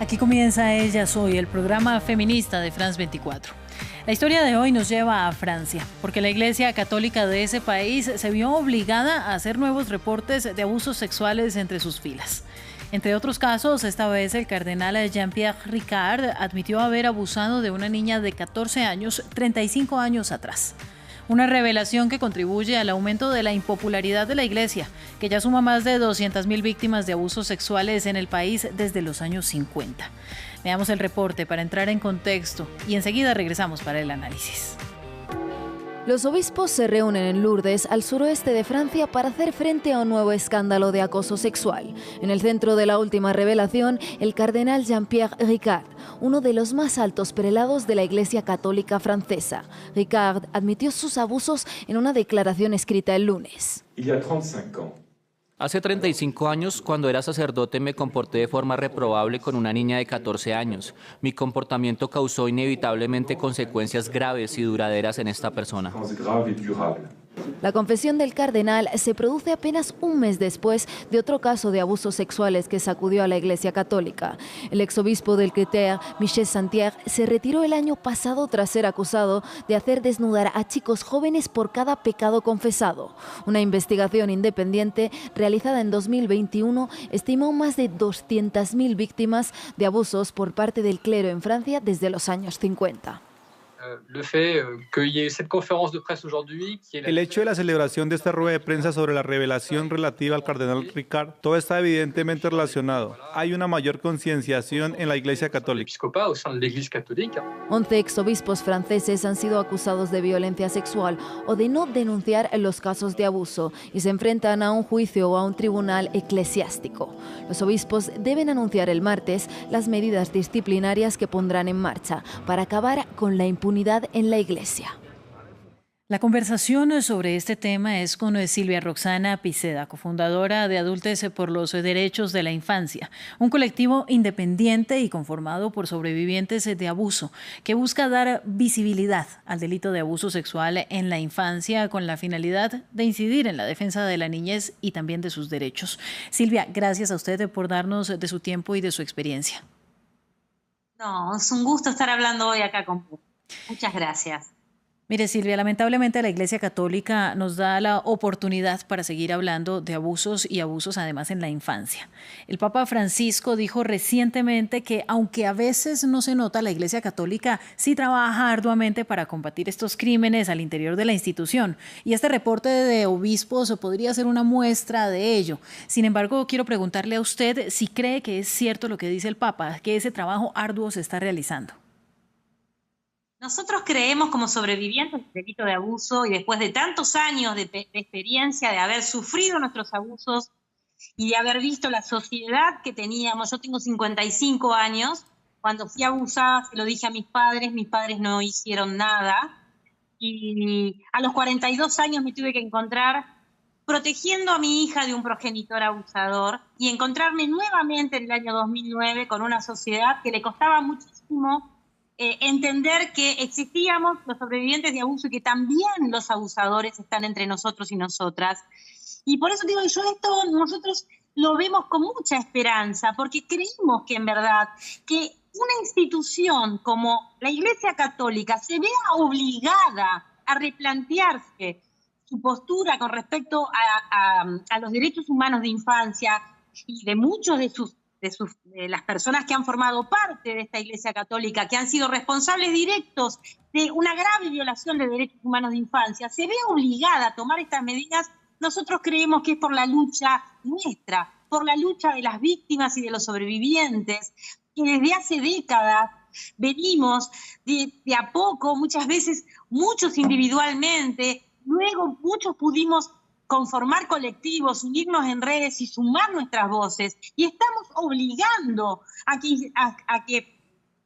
Aquí comienza Ella Soy, el programa feminista de France 24. La historia de hoy nos lleva a Francia, porque la Iglesia Católica de ese país se vio obligada a hacer nuevos reportes de abusos sexuales entre sus filas. Entre otros casos, esta vez el cardenal Jean-Pierre Ricard admitió haber abusado de una niña de 14 años, 35 años atrás. Una revelación que contribuye al aumento de la impopularidad de la Iglesia, que ya suma más de 200.000 víctimas de abusos sexuales en el país desde los años 50. Veamos el reporte para entrar en contexto y enseguida regresamos para el análisis. Los obispos se reúnen en Lourdes, al suroeste de Francia, para hacer frente a un nuevo escándalo de acoso sexual. En el centro de la última revelación, el cardenal Jean-Pierre Ricard, uno de los más altos prelados de la Iglesia Católica francesa. Ricard admitió sus abusos en una declaración escrita el lunes. Hace 35 años, cuando era sacerdote, me comporté de forma reprobable con una niña de 14 años. Mi comportamiento causó inevitablemente consecuencias graves y duraderas en esta persona. La confesión del cardenal se produce apenas un mes después de otro caso de abusos sexuales que sacudió a la Iglesia Católica. El exobispo del Créteil, Michel Santier, se retiró el año pasado tras ser acusado de hacer desnudar a chicos jóvenes por cada pecado confesado. Una investigación independiente realizada en 2021 estimó más de 200.000 víctimas de abusos por parte del clero en Francia desde los años 50. El hecho de la celebración de esta rueda de prensa sobre la revelación relativa al cardenal Ricard, todo está evidentemente relacionado. Hay una mayor concienciación en la Iglesia Católica. 11 exobispos franceses han sido acusados de violencia sexual o de no denunciar los casos de abuso y se enfrentan a un juicio o a un tribunal eclesiástico. Los obispos deben anunciar el martes las medidas disciplinarias que pondrán en marcha para acabar con la impunidad en la Iglesia. La conversación sobre este tema es con Silvia Roxana Piceda, cofundadora de Adultes por los Derechos de la Infancia, un colectivo independiente y conformado por sobrevivientes de abuso que busca dar visibilidad al delito de abuso sexual en la infancia con la finalidad de incidir en la defensa de la niñez y también de sus derechos. Silvia, gracias a usted por darnos de su tiempo y de su experiencia. No, es un gusto estar hablando hoy acá con vos. Muchas gracias. Mire, Silvia, lamentablemente la Iglesia Católica nos da la oportunidad para seguir hablando de abusos y abusos además en la infancia. El Papa Francisco dijo recientemente que aunque a veces no se nota, la Iglesia Católica sí trabaja arduamente para combatir estos crímenes al interior de la institución. Y este reporte de obispos podría ser una muestra de ello. Sin embargo, quiero preguntarle a usted si cree que es cierto lo que dice el Papa, que ese trabajo arduo se está realizando. Nosotros creemos, como sobrevivientes del delito de abuso y después de tantos años de experiencia, de haber sufrido nuestros abusos y de haber visto la sociedad que teníamos. Yo tengo 55 años, cuando fui abusada se lo dije a mis padres no hicieron nada, y a los 42 años me tuve que encontrar protegiendo a mi hija de un progenitor abusador y encontrarme nuevamente en el año 2009 con una sociedad que le costaba muchísimo entender que existíamos los sobrevivientes de abuso y que también los abusadores están entre nosotros y nosotras. Y por eso digo, nosotros lo vemos con mucha esperanza, porque creemos que en verdad que una institución como la Iglesia Católica se vea obligada a replantearse su postura con respecto a los derechos humanos de infancia y de muchos de las personas que han formado parte de esta Iglesia Católica, que han sido responsables directos de una grave violación de derechos humanos de infancia, se ve obligada a tomar estas medidas. Nosotros creemos que es por la lucha nuestra, por la lucha de las víctimas y de los sobrevivientes, que desde hace décadas venimos de a poco, muchas veces muchos individualmente, luego muchos pudimos conformar colectivos, unirnos en redes y sumar nuestras voces. Y estamos obligando a que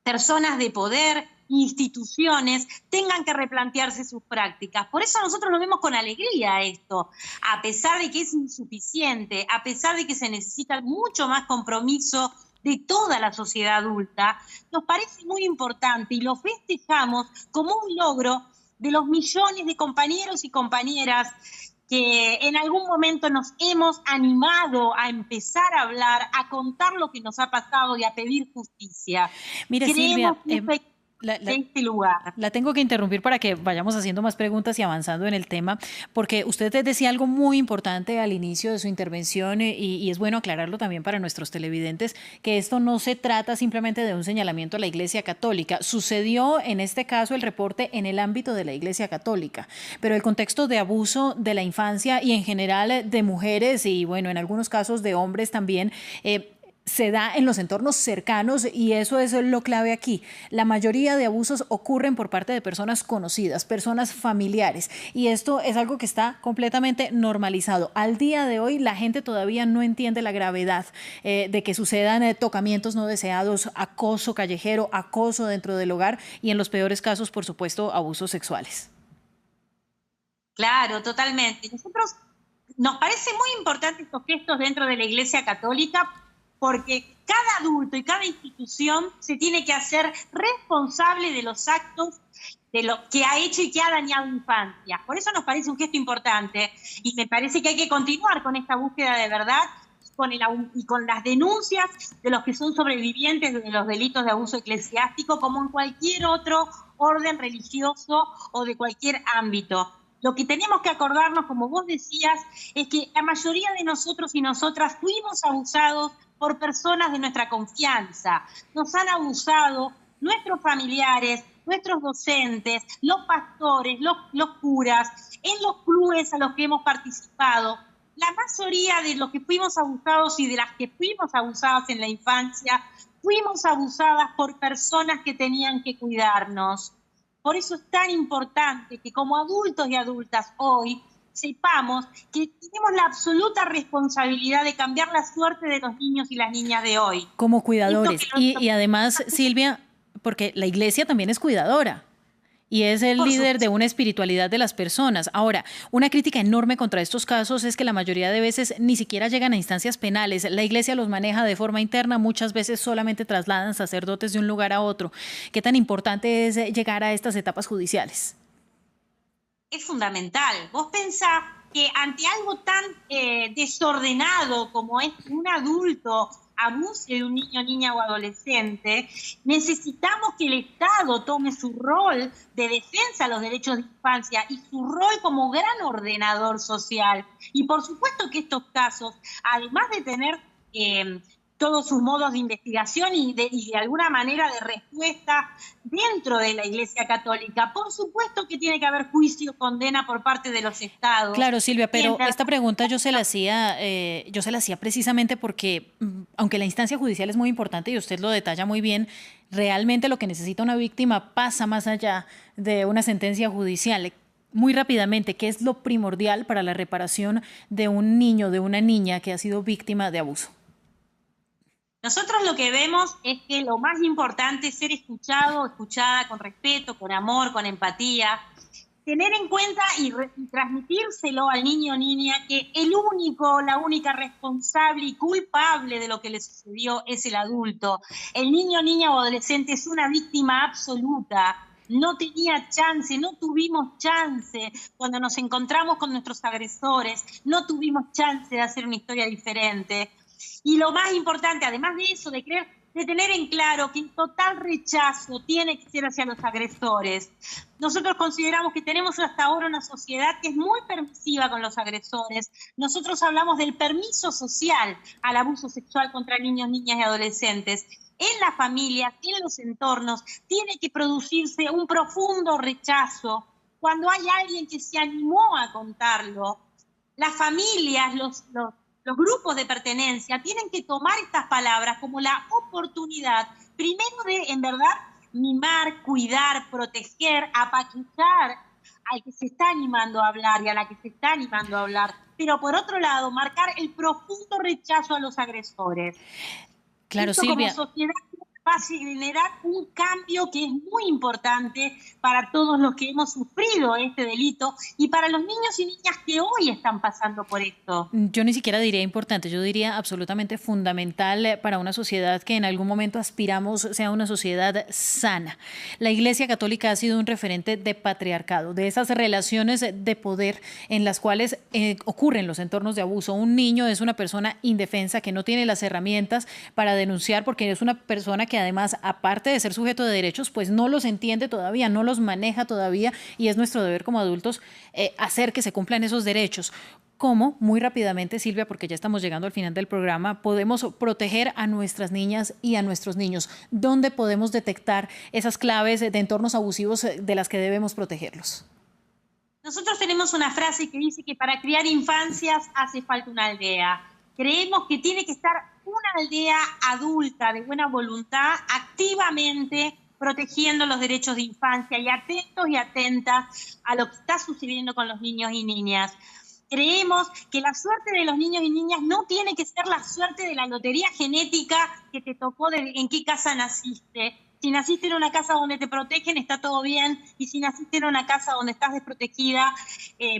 personas de poder, instituciones, tengan que replantearse sus prácticas. Por eso nosotros lo vemos con alegría esto, a pesar de que es insuficiente, a pesar de que se necesita mucho más compromiso de toda la sociedad adulta, nos parece muy importante y lo festejamos como un logro de los millones de compañeros y compañeras que en algún momento nos hemos animado a empezar a hablar, a contar lo que nos ha pasado y a pedir justicia. Mire, Creemos Silvia, de este lugar. La tengo que interrumpir para que vayamos haciendo más preguntas y avanzando en el tema, porque usted decía algo muy importante al inicio de su intervención y es bueno aclararlo también para nuestros televidentes, que esto no se trata simplemente de un señalamiento a la Iglesia Católica. Sucedió en este caso el reporte en el ámbito de la Iglesia Católica, pero el contexto de abuso de la infancia y en general de mujeres y bueno, en algunos casos de hombres también, se da en los entornos cercanos y eso es lo clave aquí. La mayoría de abusos ocurren por parte de personas conocidas, personas familiares, y esto es algo que está completamente normalizado. Al día de hoy la gente todavía no entiende la gravedad de que sucedan tocamientos no deseados, acoso callejero, acoso dentro del hogar y en los peores casos, por supuesto, abusos sexuales. Claro, totalmente. Nos parece muy importante estos gestos dentro de la Iglesia Católica, porque cada adulto y cada institución se tiene que hacer responsable de los actos de lo que ha hecho y que ha dañado infancias. Por eso nos parece un gesto importante y me parece que hay que continuar con esta búsqueda de verdad y con las denuncias de los que son sobrevivientes de los delitos de abuso eclesiástico, como en cualquier otro orden religioso o de cualquier ámbito. Lo que tenemos que acordarnos, como vos decías, es que la mayoría de nosotros y nosotras fuimos abusados por personas de nuestra confianza. Nos han abusado nuestros familiares, nuestros docentes, los pastores, los curas, en los clubes a los que hemos participado. La mayoría de los que fuimos abusados y de las que fuimos abusadas en la infancia, fuimos abusadas por personas que tenían que cuidarnos. Por eso es tan importante que como adultos y adultas hoy sepamos que tenemos la absoluta responsabilidad de cambiar la suerte de los niños y las niñas de hoy. Como cuidadores. Y además, Silvia, porque la Iglesia también es cuidadora y es el líder de una espiritualidad de las personas. Ahora, una crítica enorme contra estos casos es que la mayoría de veces ni siquiera llegan a instancias penales. La Iglesia los maneja de forma interna, muchas veces solamente trasladan sacerdotes de un lugar a otro. ¿Qué tan importante es llegar a estas etapas judiciales? Es fundamental. Vos pensás que ante algo tan desordenado como es un adulto abuse de un niño, niña o adolescente, necesitamos que el Estado tome su rol de defensa de los derechos de infancia y su rol como gran ordenador social. Y por supuesto que estos casos, además de tener todos sus modos de investigación y de alguna manera de respuesta dentro de la Iglesia Católica, por supuesto que tiene que haber juicio, condena por parte de los estados. Claro, Silvia, pero esta pregunta yo se la hacía precisamente porque, aunque la instancia judicial es muy importante y usted lo detalla muy bien, realmente lo que necesita una víctima pasa más allá de una sentencia judicial. Muy rápidamente, ¿qué es lo primordial para la reparación de un niño, de una niña que ha sido víctima de abuso? Nosotros lo que vemos es que lo más importante es ser escuchado, escuchada con respeto, con amor, con empatía, tener en cuenta y transmitírselo al niño o niña que la única responsable y culpable de lo que le sucedió es el adulto. El niño, niña o adolescente es una víctima absoluta. No tenía chance, no tuvimos chance cuando nos encontramos con nuestros agresores, no tuvimos chance de hacer una historia diferente. Y lo más importante, además de eso, de tener en claro que el total rechazo tiene que ser hacia los agresores. Nosotros consideramos que tenemos hasta ahora una sociedad que es muy permisiva con los agresores. Nosotros hablamos del permiso social al abuso sexual contra niños, niñas y adolescentes. En las familias, en los entornos, tiene que producirse un profundo rechazo. Cuando hay alguien que se animó a contarlo, las familias, los grupos de pertenencia tienen que tomar estas palabras como la oportunidad, primero de, en verdad, mimar, cuidar, proteger, apachuzar al que se está animando a hablar y a la que se está animando a hablar, pero por otro lado, marcar el profundo rechazo a los agresores. Claro, esto Silvia. Como sociedad va a generar un cambio que es muy importante para todos los que hemos sufrido este delito y para los niños y niñas que hoy están pasando por esto. Yo ni siquiera diría importante, yo diría absolutamente fundamental para una sociedad que en algún momento aspiramos sea una sociedad sana. La Iglesia Católica ha sido un referente de patriarcado, de esas relaciones de poder en las cuales ocurren los entornos de abuso. Un niño es una persona indefensa que no tiene las herramientas para denunciar porque es una persona que además, aparte de ser sujeto de derechos, pues no los entiende todavía, no los maneja todavía y es nuestro deber como adultos hacer que se cumplan esos derechos. ¿Cómo? Muy rápidamente, Silvia, porque ya estamos llegando al final del programa, podemos proteger a nuestras niñas y a nuestros niños. ¿Dónde podemos detectar esas claves de entornos abusivos de las que debemos protegerlos? Nosotros tenemos una frase que dice que para criar infancias hace falta una aldea. Creemos que tiene que estar una aldea adulta de buena voluntad activamente protegiendo los derechos de infancia y atentos y atentas a lo que está sucediendo con los niños y niñas. Creemos que la suerte de los niños y niñas no tiene que ser la suerte de la lotería genética que te tocó en qué casa naciste. Si naciste en una casa donde te protegen, está todo bien, y si naciste en una casa donde estás desprotegida,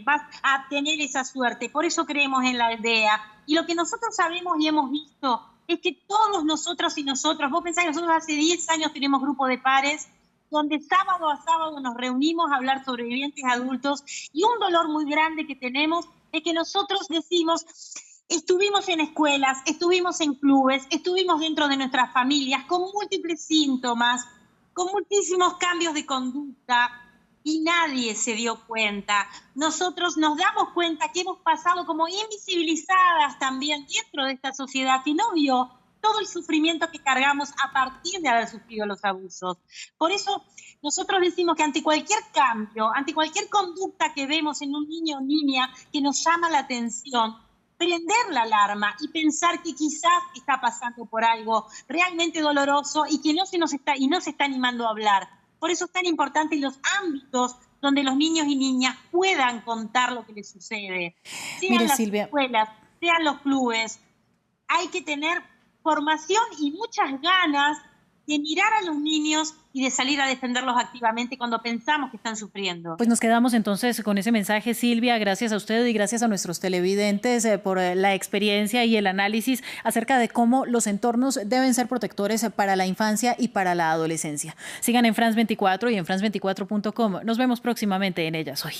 vas a tener esa suerte. Por eso creemos en la aldea. Y lo que nosotros sabemos y hemos visto es que todos nosotros y nosotros, vos pensás que nosotros hace 10 años tenemos grupo de pares, donde sábado a sábado nos reunimos a hablar sobrevivientes adultos, y un dolor muy grande que tenemos es que nosotros decimos, estuvimos en escuelas, estuvimos en clubes, estuvimos dentro de nuestras familias con múltiples síntomas, con muchísimos cambios de conducta y nadie se dio cuenta. Nosotros nos damos cuenta que hemos pasado como invisibilizadas también dentro de esta sociedad que no vio todo el sufrimiento que cargamos a partir de haber sufrido los abusos. Por eso nosotros decimos que ante cualquier cambio, ante cualquier conducta que vemos en un niño o niña que nos llama la atención, prender la alarma y pensar que quizás está pasando por algo realmente doloroso y que no se está animando a hablar. Por eso es tan importante los ámbitos donde los niños y niñas puedan contar lo que les sucede. Sean las escuelas, sean los clubes. Hay que tener formación y muchas ganas de mirar a los niños y de salir a defenderlos activamente cuando pensamos que están sufriendo. Pues nos quedamos entonces con ese mensaje, Silvia. Gracias a usted y gracias a nuestros televidentes por la experiencia y el análisis acerca de cómo los entornos deben ser protectores para la infancia y para la adolescencia. Sigan en France 24 y en France24.com. Nos vemos próximamente en Ellas Hoy.